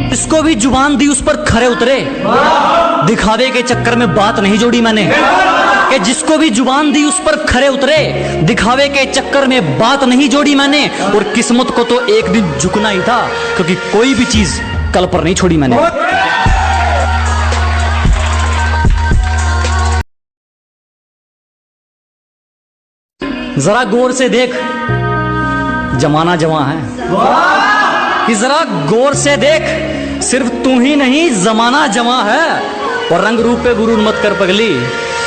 जिसको भी जुबान दी उस पर खरे उतरे, दिखावे के चक्कर में बात नहीं जोड़ी मैंने। कि जिसको भी जुबान दी उस पर खरे उतरे, दिखावे के चक्कर में बात नहीं जोड़ी मैंने। और किस्मत को तो एक दिन झुकना ही था, क्योंकि कोई भी चीज कल पर नहीं छोड़ी मैंने। जरा गौर से देख, जमाना जवां है। कि जरा गौर से देख, सिर्फ तू ही नहीं जमाना जवां है। और रंग रूप पे गुरूर मत कर पगली,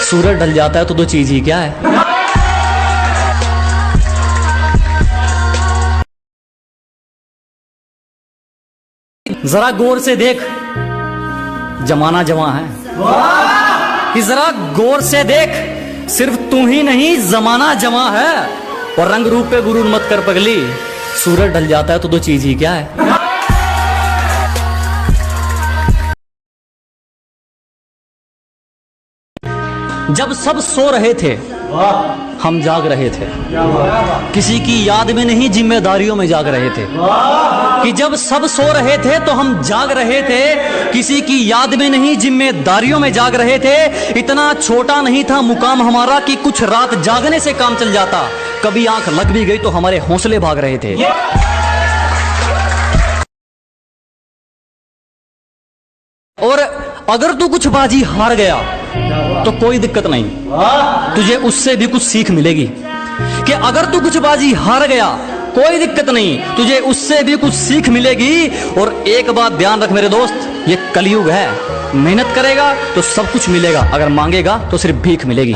सूरज ढल जाता है तो दो चीज ही क्या है। जरा गौर से देख, जमाना जवां है। कि जरा गौर से देख, सिर्फ तू ही नहीं जमाना जवां है। और रंग रूप पे गुरूर मत कर पगली, सूरज ढल जाता है तो दो चीज ही क्या है। जब सब सो रहे थे हम जाग रहे थे, किसी की याद में नहीं जिम्मेदारियों में जाग रहे थे। कि जब सब सो रहे थे तो हम जाग रहे थे, किसी की याद में नहीं जिम्मेदारियों में जाग रहे थे। इतना छोटा नहीं था मुकाम हमारा कि कुछ रात जागने से काम चल जाता। कभी आंख लग भी गई तो हमारे हौसले भाग रहे थे। और अगर तू कुछ बाजी हार गया तो कोई दिक्कत नहीं, तुझे उससे भी कुछ सीख मिलेगी। कि अगर तू कुछ बाजी हार गया कोई दिक्कत नहीं, तुझे उससे भी कुछ सीख मिलेगी। और एक बात ध्यान रख मेरे दोस्त, ये कलयुग है। मेहनत करेगा तो सब कुछ मिलेगा, अगर मांगेगा तो सिर्फ भीख मिलेगी।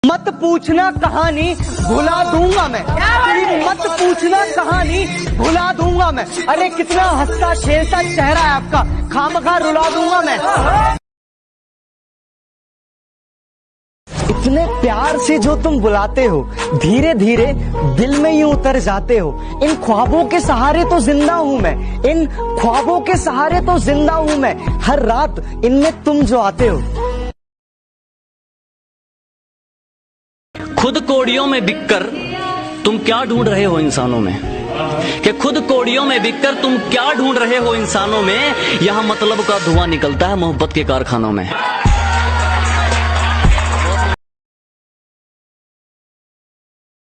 मत पूछना कहानी भुला दूंगा मैं, मत पूछना कहानी भुला दूंगा मैं। अरे कितना हंसता खेलता चेहरा है आपका, खामखा रुला दूंगा मैं। इतने प्यार से जो तुम बुलाते हो, धीरे धीरे दिल में यूं उतर जाते हो। इन ख्वाबों के सहारे तो जिंदा हूं मैं, इन ख्वाबों के सहारे तो जिंदा हूं मैं। हर रात इनमें तुम जो आते हो। खुद कोड़ियों में बिककर तुम क्या ढूंढ रहे हो इंसानों में। कि खुद कोड़ियों में बिककर तुम क्या ढूंढ रहे हो इंसानों में। यहां मतलब का धुआं निकलता है मोहब्बत के कारखानों में।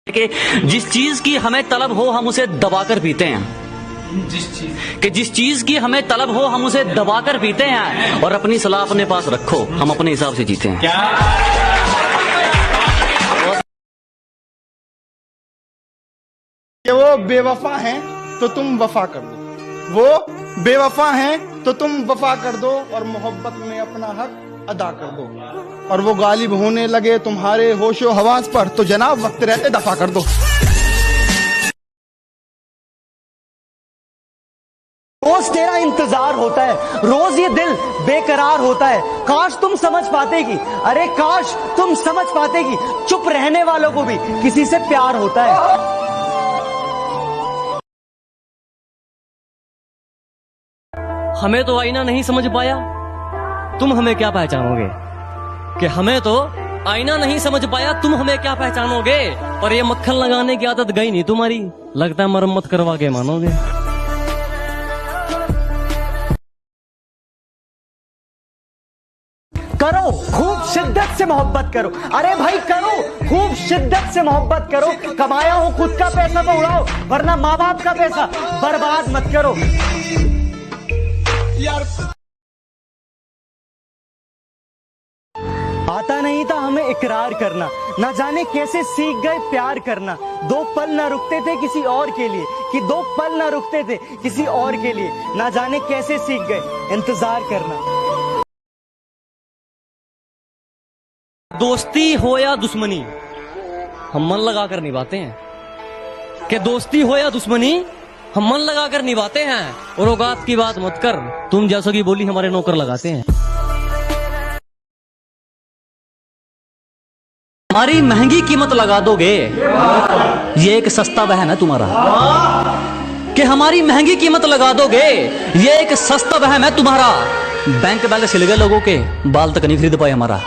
कि जिस चीज की हमें तलब हो हम उसे दबाकर पीते हैं। जिस चीज की हमें तलब हो हम उसे दबाकर पीते हैं। और अपनी सलाह अपने पास रखो, हम अपने हिसाब से जीते हैं। कि वो बेवफा हैं तो तुम वफा कर दो, वो बेवफा हैं तो तुम वफा कर दो। और मोहब्बत में अपना हक अदा कर दो। और वो गालिब होने लगे तुम्हारे होशो हवास पर, तो जनाब वक्त रहते दफा कर दो। रोज तेरा इंतजार होता है, रोज ये दिल बेकरार होता है। काश तुम समझ पाते कि, अरे काश तुम समझ पाते कि चुप रहने वालों को भी किसी से प्यार होता है। हमें तो आईना नहीं समझ पाया, तुम हमें क्या पहचानोगे। कि हमें तो आईना नहीं समझ पाया, तुम हमें क्या पहचानोगे। और ये मक्खन लगाने की आदत गई नहीं तुम्हारी, लगता है मरम्मत करवा के मानोगे। करो खूब शिद्दत से मोहब्बत करो, अरे भाई करो खूब शिद्दत से मोहब्बत करो। कमाया हो खुद का पैसा तो उड़ाओ, वरना माँ बाप का पैसा बर्बाद मत करो। आता नहीं था हमें इकरार करना, ना जाने कैसे सीख गए प्यार करना। दो पल ना रुकते थे किसी और के लिए, कि दो पल ना रुकते थे किसी और के लिए। ना जाने कैसे सीख गए इंतजार करना। दोस्ती हो या दुश्मनी हम मन लगाकर निभाते हैं। कि दोस्ती हो या दुश्मनी हम मन लगाकर निभाते हैं। और औकात की बात मत कर, तुम जैसों की बोली हमारे नौकर लगाते हैं। हमारी महंगी कीमत लगा दोगे, ये एक सस्ता बहन है तुम्हारा। कि हमारी महंगी कीमत लगा दोगे, ये एक सस्ता बहन है तुम्हारा। बैंक बैलेंस हिल गए लोगों के, बाल तक नहीं खरीद पाए हमारा।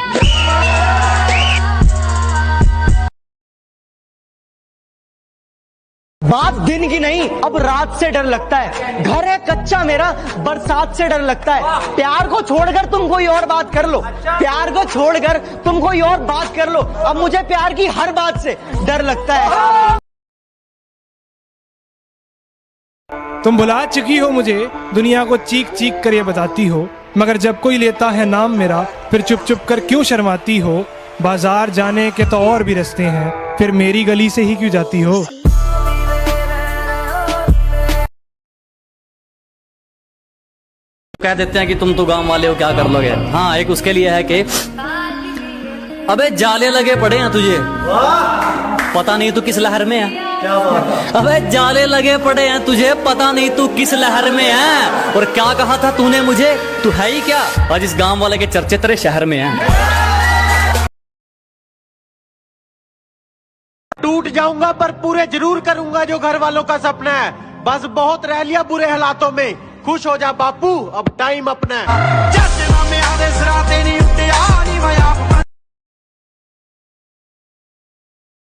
बात दिन की नहीं, अब रात से डर लगता है। घर है कच्चा मेरा, बरसात से डर लगता है। प्यार को छोड़कर तुम कोई और बात कर लो, प्यार को छोड़कर तुम कोई और बात कर लो। अब मुझे प्यार की हर बात से डर लगता है। तुम भुला चुकी हो मुझे, दुनिया को चीख चीख कर ये बताती हो, मगर जब कोई लेता है नाम मेरा फिर चुप चुप कर क्यों शर्माती हो। बाजार जाने के तो और भी रास्ते हैं, फिर मेरी गली से ही क्यों जाती हो। कह देते हैं कि तुम तो गांव वाले हो, क्या कर लोगे। हाँ, एक उसके लिए है कि अबे जाले लगे पड़े हैं तुझे, पता नहीं तू किस लहर में है। अबे जाले लगे पड़े हैं तुझे, पता नहीं तू किस लहर में है। और क्या कहा था तूने मुझे, तू है ही क्या। आज इस गांव वाले के चर्चे तेरे शहर में हैं। टूट जाऊंगा पर पूरे जरूर करूंगा जो घर वालों का सपना है। बस बहुत रह लिया बुरे हालातों में, खुश हो जा बापू अब टाइम अपना है। जश्न में आदे सराते नहीं उठे